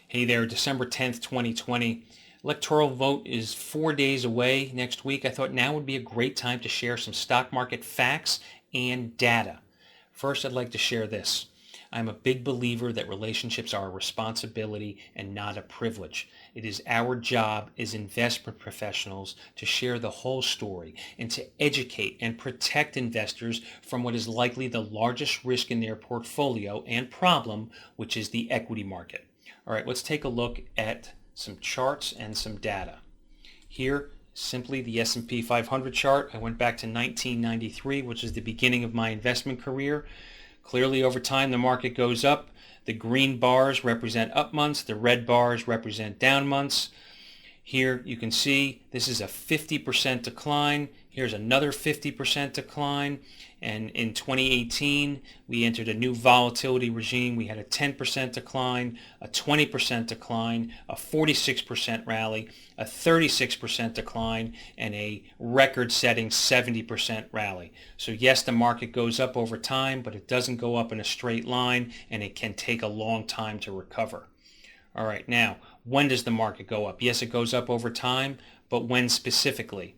Hey there, December 10th, 2020. Electoral vote is 4 days away next week. I thought now would be a great time to share some stock market facts and data. First, I'd like to share this. I'm a big believer that relationships are a responsibility and not a privilege. It is our job as investment professionals to share the whole story and to educate and protect investors from what is likely the largest risk in their portfolio and problem, which is the equity market. All right, let's take a look at some charts and some data. Here, simply the S&P 500 chart. I went back to 1993, which is the beginning of my investment career. Clearly, over time, the market goes up. The green bars represent up months. The red bars represent down months. Here you can see this is a 50% decline. Here's another 50% decline. And in 2018, we entered a new volatility regime. We had a 10% decline, a 20% decline, a 46% rally, a 36% decline, and a record-setting 70% rally. So yes, the market goes up over time, but it doesn't go up in a straight line, and it can take a long time to recover. All right, now, when does the market go up? Yes, it goes up over time, but when specifically?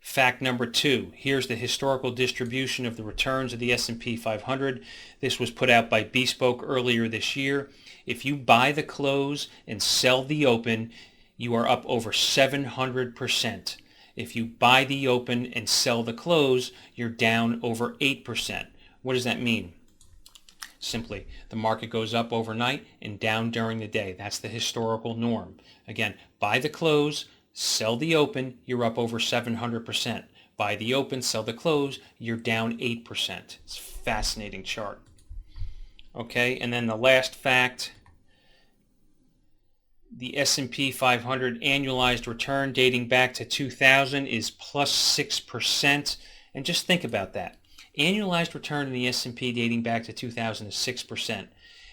Fact number 2, here's the historical distribution of the returns of the S&P 500. This was put out by Bespoke earlier this year. If you buy the close and sell the open, you are up over 700%. If you buy the open and sell the close, you're down over 8%. What does that mean? Simply, the market goes up overnight and down during the day. That's the historical norm. Again, buy the close, sell the open, you're up over 700%. Buy the open, sell the close, you're down 8%. It's a fascinating chart. Okay, and then the last fact, the S&P 500 annualized return dating back to 2000 is plus 6%. And just think about that. Annualized return in the S&P dating back to 2000 is 6%.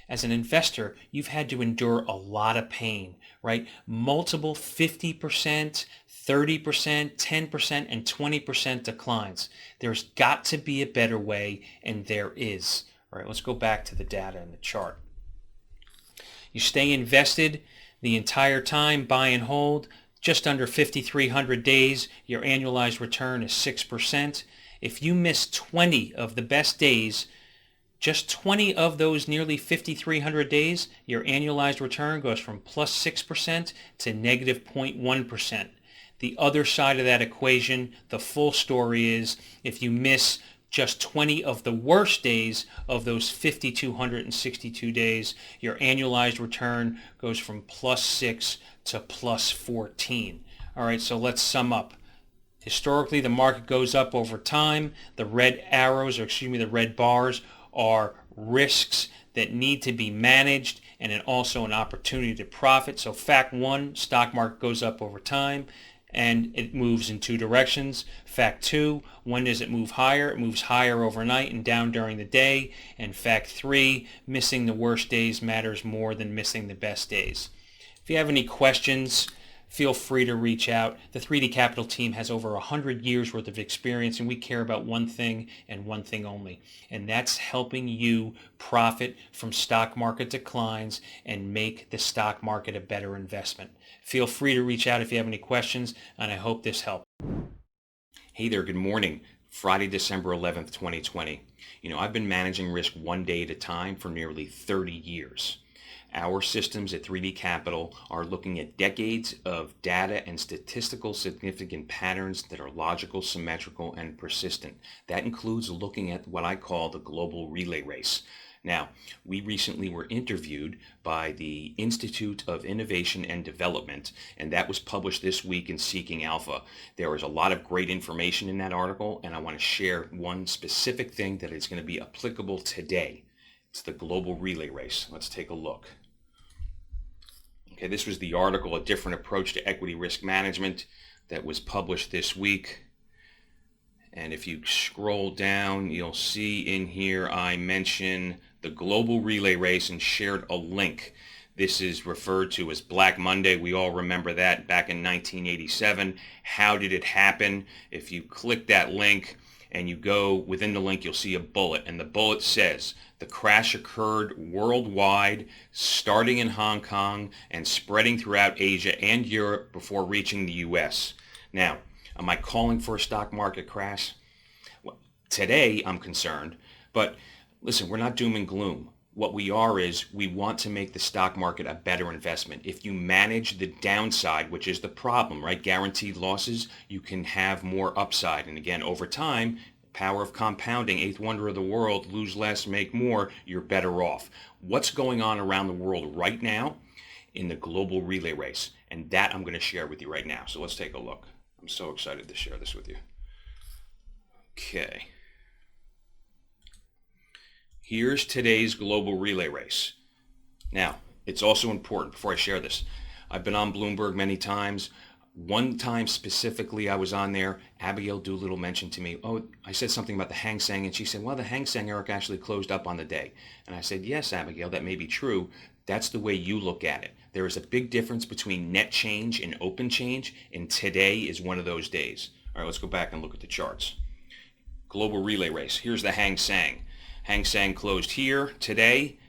As an investor, you've had to endure a lot of pain, right? Multiple 50%, 30%, 10%, and 20% declines. There's got to be a better way, and there is. All right, let's go back to the data in the chart. You stay invested the entire time, buy and hold, just under 5,300 days, your annualized return is 6%. If you miss 20 of the best days, just 20 of those nearly 5,300 days, your annualized return goes from plus 6% to negative 0.1%. The other side of that equation, the full story is if you miss just 20 of the worst days of those 5,262 days, your annualized return goes from plus 6 to plus 14. All right, so let's sum up. Historically, the market goes up over time. The red arrows, or excuse me, the red bars are risks that need to be managed and also an opportunity to profit. So fact 1, stock market goes up over time and it moves in 2 directions. Fact 2, when does it move higher? It moves higher overnight and down during the day. And fact 3, missing the worst days matters more than missing the best days. If you have any questions, feel free to reach out. The 3D Capital team has over 100 years worth of experience, and we care about one thing and one thing only, and that's helping you profit from stock market declines and make the stock market a better investment. Feel free to reach out if you have any questions, and I hope this helped. Hey there, good morning. Friday, December 11th, 2020. I've been managing risk one day at a time for nearly 30 years. Our systems at 3D Capital are looking at decades of data and statistical significant patterns that are logical, symmetrical, and persistent. That includes looking at what I call the global relay race. Now, we recently were interviewed by the Institute of Innovation and Development, and that was published this week in Seeking Alpha. There was a lot of great information in that article, and I want to share one specific thing that is going to be applicable today. It's the global relay race. Let's take a look. Okay, this was the article, A Different Approach to Equity Risk Management, that was published this week. And if you scroll down, you'll see in here I mention the global relay race and shared a link. This is referred to as Black Monday. We all remember that back in 1987. How did it happen? If you click that link and you go within the link, you'll see a bullet, and the bullet says the crash occurred worldwide, starting in Hong Kong and spreading throughout Asia and Europe before reaching the US. Now, am I calling for a stock market crash? Well, today I'm concerned, but listen, we're not doom and gloom. What we are is we want to make the stock market a better investment. If you manage the downside, which is the problem, right? Guaranteed losses, you can have more upside. And again, over time, power of compounding, eighth wonder of the world, lose less, make more, you're better off. What's going on around the world right now in the global relay race? And that I'm going to share with you right now. So let's take a look. I'm so excited to share this with you. Okay. Here's today's global relay race. Now, it's also important before I share this. I've been on Bloomberg many times. One time specifically I was on there, Abigail Doolittle mentioned to me, oh, I said something about the Hang Seng, and she said, well, the Hang Seng, Eric, actually closed up on the day. And I said, yes, Abigail, that may be true. That's the way you look at it. There is a big difference between net change and open change, and today is one of those days. All right, let's go back and look at the charts. Global relay race. Here's the Hang Seng. Hang Seng closed here today.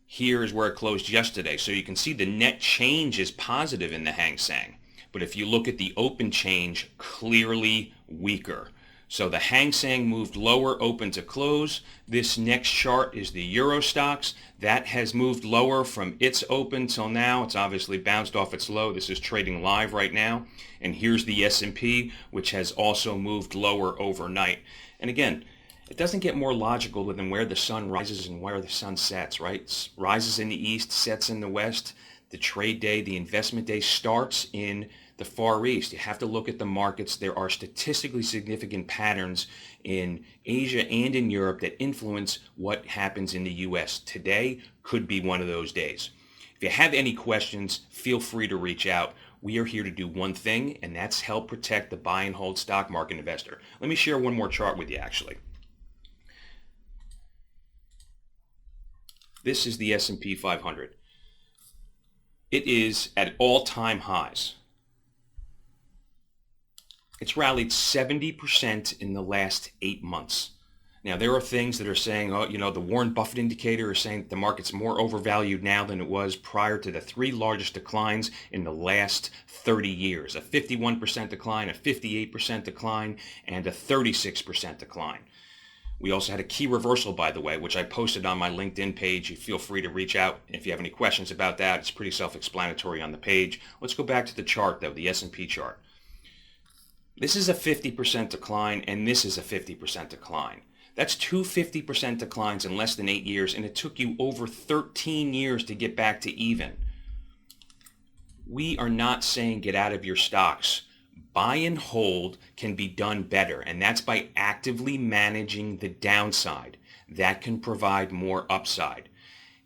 Here is where it closed yesterday. So you can see the net change is positive in the Hang Seng. But if you look at the open change, clearly weaker. So the Hang Seng moved lower, open to close. This next chart is the Euro Stoxx. That has moved lower from its open till now. It's obviously bounced off its low. This is trading live right now. And here's the S&P, which has also moved lower overnight. And again, it doesn't get more logical than where the sun rises and where the sun sets, right? Rises in the east, sets in the west. The trade day, the investment day starts in the Far East. You have to look at the markets. There are statistically significant patterns in Asia and in Europe that influence what happens in the US. Today could be one of those days. If you have any questions, feel free to reach out. We are here to do one thing, and that's help protect the buy and hold stock market investor. Let me share one more chart with you, actually. This is the S&P 500. It is at all-time highs. It's rallied 70% in the last 8 months. Now, there are things that are saying, oh, you know, the Warren Buffett indicator is saying that the market's more overvalued now than it was prior to the three largest declines in the last 30 years. A 51% decline, a 58% decline, and a 36% decline. We also had a key reversal, by the way, which I posted on my LinkedIn page. You feel free to reach out if you have any questions about that. It's pretty self-explanatory on the page. Let's go back to the chart, though, the S&P chart. This is a 50% decline, and this is a 50% decline. That's two 50% declines in less than 8 years, and it took you over 13 years to get back to even. We are not saying get out of your stocks. Buy and hold can be done better, and that's by actively managing the downside. That can provide more upside.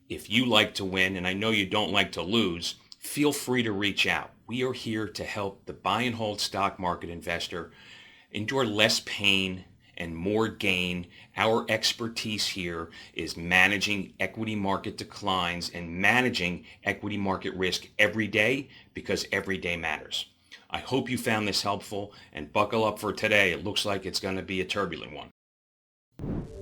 If you like to win, and I know you don't like to lose, feel free to reach out. We are here to help the buy and hold stock market investor endure less pain and more gain. Our expertise here is managing equity market declines and managing equity market risk every day, because every day matters. I hope you found this helpful, and buckle up for today. It looks like it's going to be a turbulent one.